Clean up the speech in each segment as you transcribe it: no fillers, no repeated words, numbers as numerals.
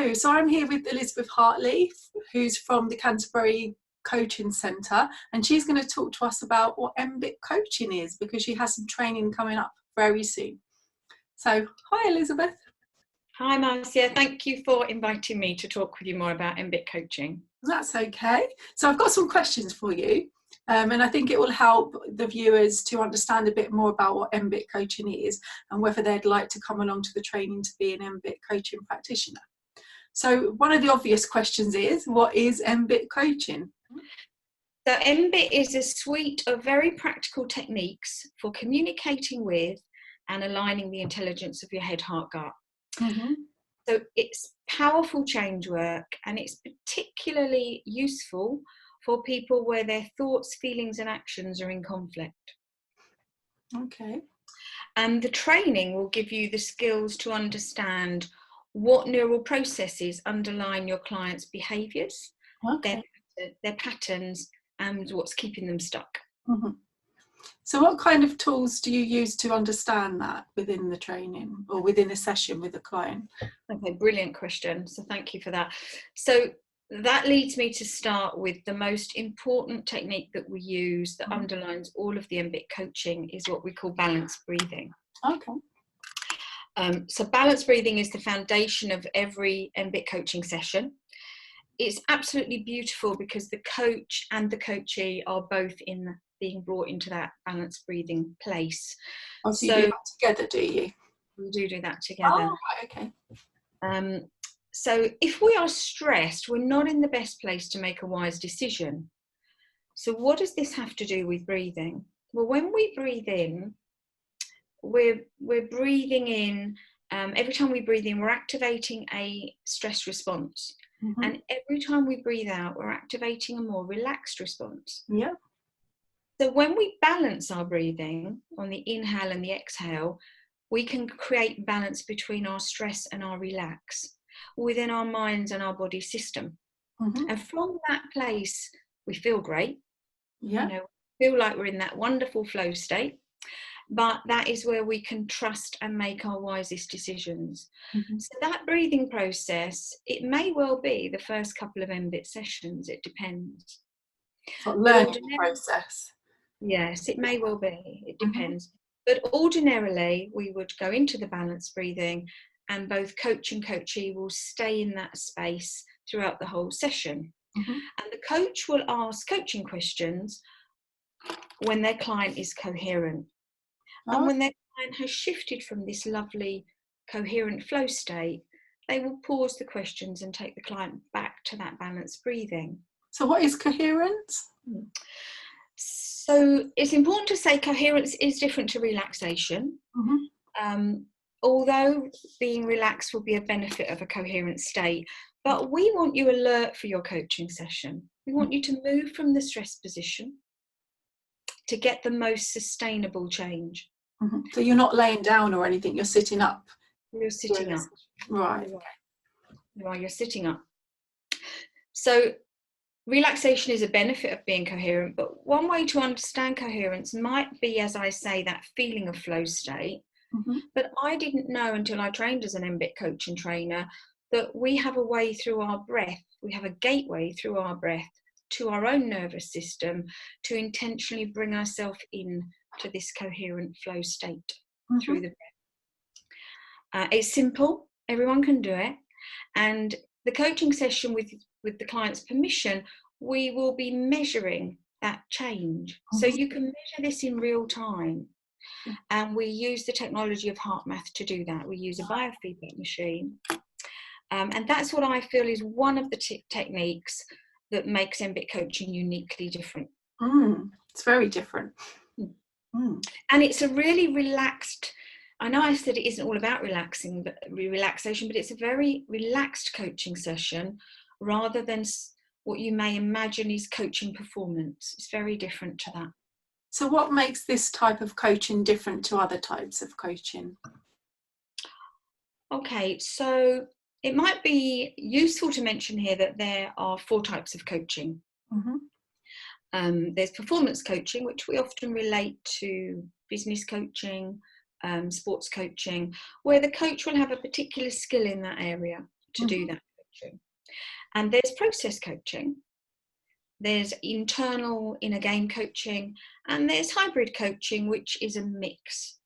Hello, so I'm here with Elizabeth Hartley, who's from the Canterbury Coaching Centre, and she's going to talk to us about what MBit Coaching is, because she has some training coming up very soon. So, hi Elizabeth. Hi Marcia, thank you for inviting me to talk with you more about MBit Coaching. That's okay. So I've got some questions for you, and I think it will help the viewers to understand a bit more about what MBit Coaching is and whether they'd like to come along to the training to be an MBit Coaching practitioner. So one of the obvious questions is, what is MBit Coaching? So MBit is a suite of very practical techniques for communicating with and aligning the intelligence of your head, heart, gut. Mm-hmm. So it's powerful change work, and it's particularly useful for people where their thoughts, feelings and actions are in conflict. Okay. And the training will give you the skills to understand what neural processes underline your clients' behaviours, Okay. their patterns and what's keeping them stuck. Mm-hmm. So what kind of tools do you use to understand that within the training or within a session with a client? Okay, brilliant question. So thank you for that. So that leads me to start with the most important technique that we use that underlines all of the MBit coaching is what we call balanced breathing. Okay. So balanced breathing is the foundation of every MBit coaching session. It's absolutely beautiful because the coach and the coachee are both being brought into that balanced breathing place. Oh, so you do that together, do you? We do that together. Oh, right, okay. So if we are stressed, we're not in the best place to make a wise decision. So what does this have to do with breathing? Well, when we breathe in, we're breathing in, every time we breathe in, we're activating a stress response. Mm-hmm. And every time we breathe out, we're activating a more relaxed response. Yeah. So when we balance our breathing on the inhale and the exhale, we can create balance between our stress and our relax within our minds and our body system. Mm-hmm. And from that place, we feel great. Yeah. You know, feel like we're in that wonderful flow state. But that is where we can trust and make our wisest decisions. Mm-hmm. So that breathing process, it may well be the first couple of MBit sessions, it depends. It's a learning process. Yes, it may well be, it depends. Mm-hmm. But ordinarily, we would go into the balanced breathing and both coach and coachee will stay in that space throughout the whole session. Mm-hmm. And the coach will ask coaching questions when their client is coherent. And when their client has shifted from this lovely coherent flow state, they will pause the questions and take the client back to that balanced breathing. So what is coherence? So it's important to say coherence is different to relaxation. Mm-hmm. Although being relaxed will be a benefit of a coherent state, but we want you alert for your coaching session. We want you to move from the stress position to get the most sustainable change. Mm-hmm. So you're not laying down or anything, you're sitting up. You're sitting up. Right. You're sitting up. So relaxation is a benefit of being coherent, but one way to understand coherence might be, as I say, that feeling of flow state. Mm-hmm. But I didn't know until I trained as an MBit coach and trainer that we have a way through our breath, we have a gateway through our breath to our own nervous system to intentionally bring ourselves in to this coherent flow state through the breath. It's simple, everyone can do it, and the coaching session with the client's permission, we will be measuring that change. So you can measure this in real time, and we use the technology of HeartMath to do that. We use a biofeedback machine, and that's what I feel is one of the techniques that makes MBit coaching uniquely different. It's very different. And it's a really relaxed, I know I said it isn't all about relaxation, but it's a very relaxed coaching session rather than what you may imagine is coaching performance. It's very different to that. So what makes this type of coaching different to other types of coaching? Okay, so it might be useful to mention here that there are 4 types of coaching. Mm-hmm. There's performance coaching, which we often relate to business coaching, sports coaching, where the coach will have a particular skill in that area to do that coaching. And there's process coaching, there's internal inner game coaching, and there's hybrid coaching, which is a mix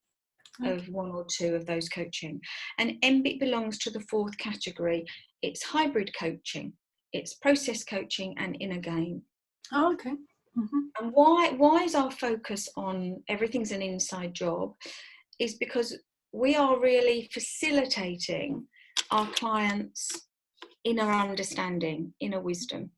of one or two of those coaching. And MBit belongs to the fourth category. It's hybrid coaching, it's process coaching and inner game. Oh, okay. And why is our focus on everything's an inside job is because we are really facilitating our clients' inner understanding, inner wisdom.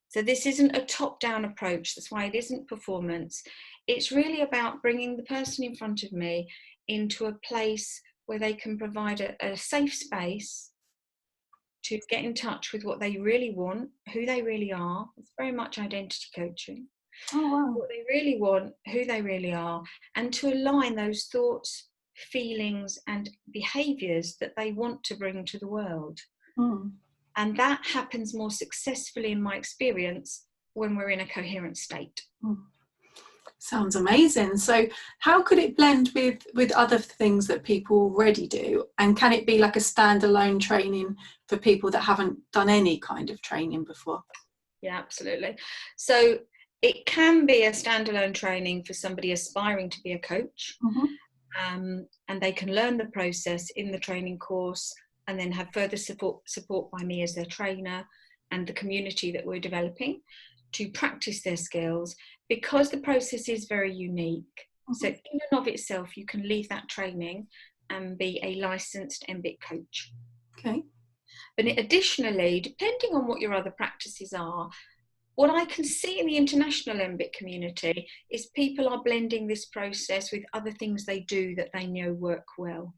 So this isn't a top-down approach. That's why it isn't performance. It's really about bringing the person in front of me into a place where they can provide a safe space to get in touch with what they really want, who they really are. It's very much identity coaching. Oh, wow. What they really want, who they really are, and to align those thoughts, feelings and behaviours that they want to bring to the world. And that happens more successfully in my experience when we're in a coherent state. Sounds amazing. So how could it blend with other things that people already do? And can it be like a standalone training for people that haven't done any kind of training before? Yeah, absolutely. So it can be a standalone training for somebody aspiring to be a coach. And they can learn the process in the training course and then have further support by me as their trainer and the community that we're developing to practice their skills, because the process is very unique. So in and of itself, you can leave that training and be a licensed MBit coach. Okay. But additionally, depending on what your other practices are, what I can see in the international MBit community is people are blending this process with other things they do that they know work well.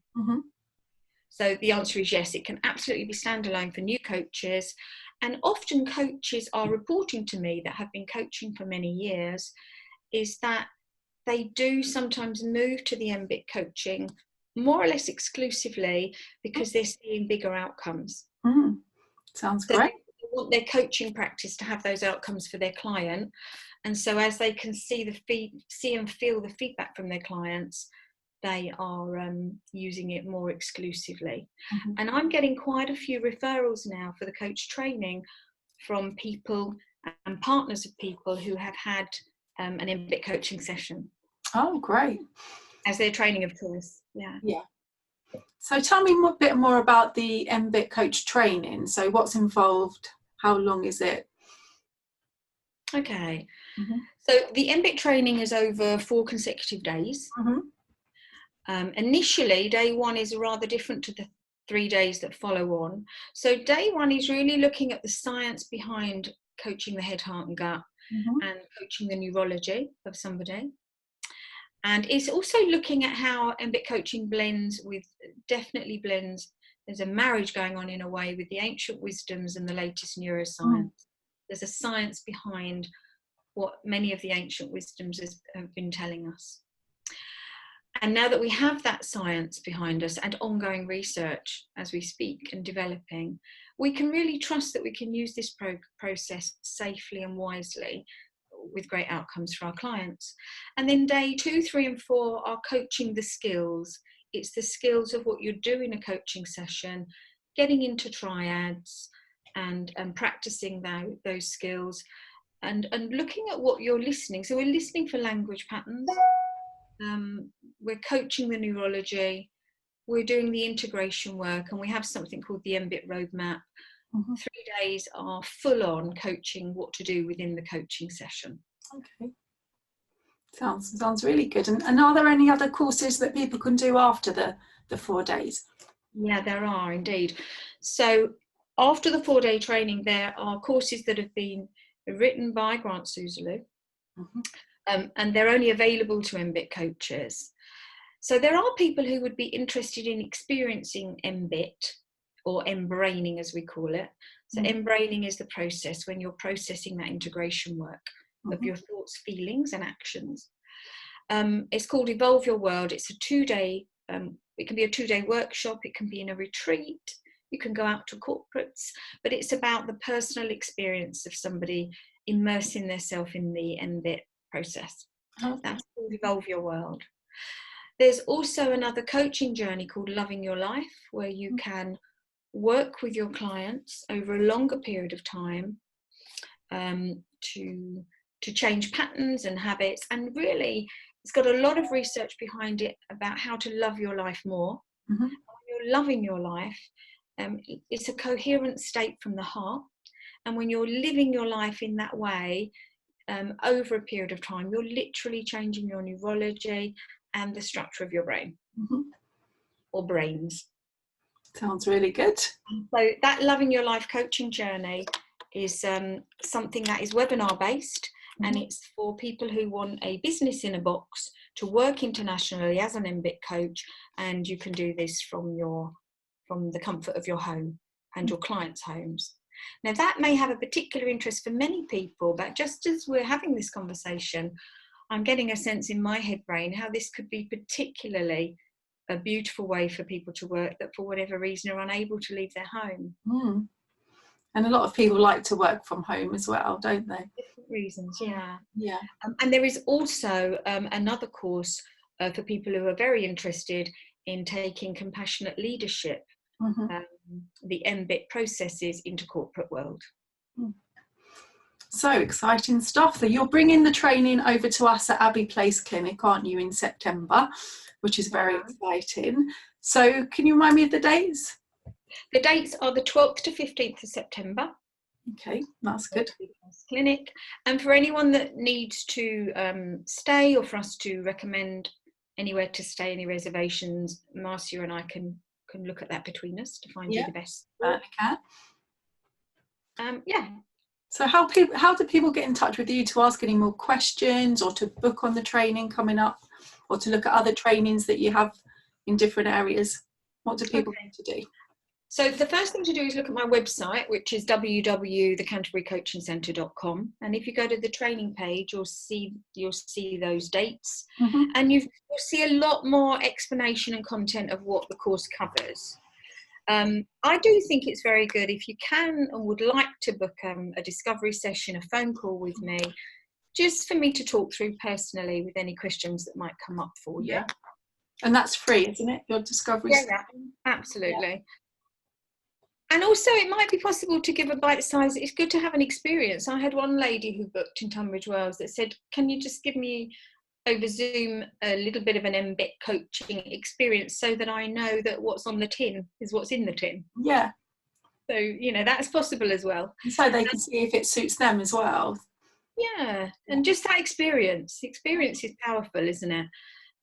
So the answer is yes, it can absolutely be standalone for new coaches. And often coaches are reporting to me that have been coaching for many years is that they do sometimes move to the MBit coaching more or less exclusively because they're seeing bigger outcomes. Sounds so great. They want their coaching practice to have those outcomes for their client. And so as they can see and feel the feedback from their clients, they are using it more exclusively. And I'm getting quite a few referrals now for the coach training from people and partners of people who have had an MBit coaching session. Oh, great. As their training of choice. Yeah. So tell me a bit more about the MBit coach training. So what's involved? How long is it? Okay. So the MBit training is over 4 consecutive days. Initially, day 1 is rather different to the 3 days that follow on. So day 1 is really looking at the science behind coaching the head, heart and gut and coaching the neurology of somebody. And it's also looking at how MBit coaching definitely blends. There's a marriage going on in a way with the ancient wisdoms and the latest neuroscience. There's a science behind what many of the ancient wisdoms have been telling us. And now that we have that science behind us and ongoing research as we speak and developing, we can really trust that we can use this process safely and wisely with great outcomes for our clients. And then day 2, 3 and 4 are coaching the skills. It's the skills of what you do in a coaching session, getting into triads and practicing those skills and looking at what you're listening. So we're listening for language patterns. We're coaching the neurology, we're doing the integration work, and we have something called the MBit roadmap. 3 days are full on coaching what to do within the coaching session. Okay. Sounds really good. And are there any other courses that people can do after the 4 days? Yeah, there are indeed. So after the 4-day training, there are courses that have been written by Grant Suzalu. And they're only available to MBit coaches. So there are people who would be interested in experiencing MBit, or embraining as we call it. So embraining is the process when you're processing that integration work of your thoughts, feelings and actions. It's called Evolve Your World. It's a 2-day, it can be a 2-day workshop, it can be in a retreat, you can go out to corporates, but it's about the personal experience of somebody immersing themselves in the MBit process. That's called Evolve Your World. There's also another coaching journey called Loving Your Life, where you can work with your clients over a longer period of time to change patterns and habits. And really, it's got a lot of research behind it about how to love your life more. Mm-hmm. When you're loving your life, it's a coherent state from the heart. And when you're living your life in that way, over a period of time, you're literally changing your neurology and the structure of your brain, Mm-hmm. or brains. Sounds really good. So that Loving Your Life coaching journey is something that is webinar based, mm-hmm. and it's for people who want a business in a box to work internationally as an MBit coach, and you can do this from the comfort of your home and your clients' homes. Now that may have a particular interest for many people, but just as we're having this conversation, I'm getting a sense in my head brain how this could be particularly a beautiful way for people to work that for whatever reason are unable to leave their home. Mm. And a lot of people like to work from home as well, don't they? Different reasons, yeah. Yeah. And there is also another course for people who are very interested in taking compassionate leadership, mm-hmm. The MBit processes into corporate world. So exciting stuff. So you're bringing the training over to us at Abbey Place Clinic, aren't you, in September, which is very exciting. So can you remind me of the dates? The dates are the 12th to 15th of September. Okay, that's good. Clinic. And for anyone that needs to stay, or for us to recommend anywhere to stay, any reservations, Marcia and I can look at that between us to find you the best. Yeah. So how do people get in touch with you to ask any more questions, or to book on the training coming up, or to look at other trainings that you have in different areas? What do people need to do? So the first thing to do is look at my website, which is www.thecanterburycoachingcentre.com. And if you go to the training page, you'll see those dates, mm-hmm. and you'll see a lot more explanation and content of what the course covers. I do think it's very good if you can and would like to book a discovery session, a phone call with me, just for me to talk through personally with any questions that might come up for you. And that's free, isn't it? Your discovery session? Yeah, absolutely. Yeah. And also it might be possible to give a bite size. It's good to have an experience. I had one lady who booked in Tunbridge Wells that said, can you just give me over Zoom a little bit of an MBit coaching experience so that I know that what's on the tin is what's in the tin. Yeah. So, that's possible as well. So they can see if it suits them as well. Yeah. And just that experience. Experience is powerful, isn't it?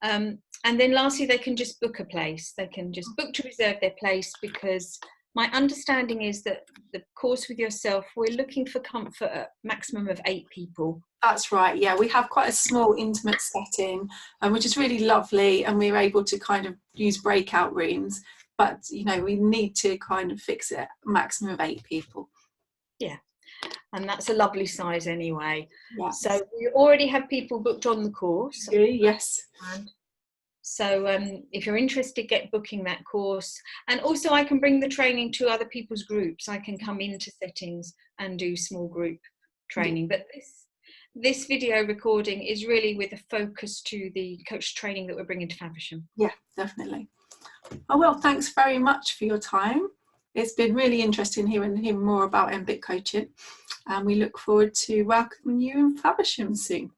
And then lastly, they can just book a place. They can just book to reserve their place, because my understanding is that the course with yourself, we're looking for comfort at maximum of 8 people. That's right, yeah. We have quite a small, intimate setting, which is really lovely, and we're able to kind of use breakout rooms, but, we need to kind of fix it maximum of 8 people. Yeah, and that's a lovely size anyway. Yeah. So we already have people booked on the course. Yes. So if you're interested, get booking that course. And also I can bring the training to other people's groups. I can come into settings and do small group training. But this video recording is really with a focus to the coach training that we're bringing to Faversham. Yeah, definitely. Oh, well, thanks very much for your time. It's been really interesting hearing more about MBit coaching. And we look forward to welcoming you in Faversham soon.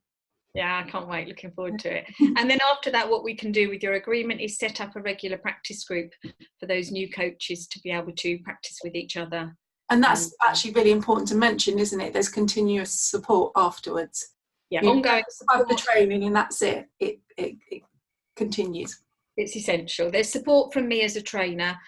Yeah, I can't wait. Looking forward to it. And then after that, what we can do with your agreement is set up a regular practice group for those new coaches to be able to practice with each other. And that's actually really important to mention, isn't it? There's continuous support afterwards. Yeah, ongoing support. Have the training and that's it. It continues. It's essential. There's support from me as a trainer.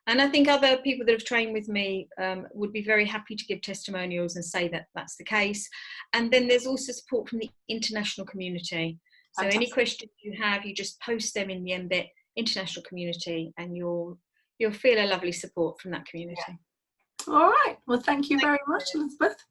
And I think other people that have trained with me would be very happy to give testimonials and say that that's the case. And then there's also support from the international community. So Fantastic. Any questions you have, you just post them in the MBit international community, and you'll feel a lovely support from that community. Yeah. All right. Well, thank you very much, Elizabeth.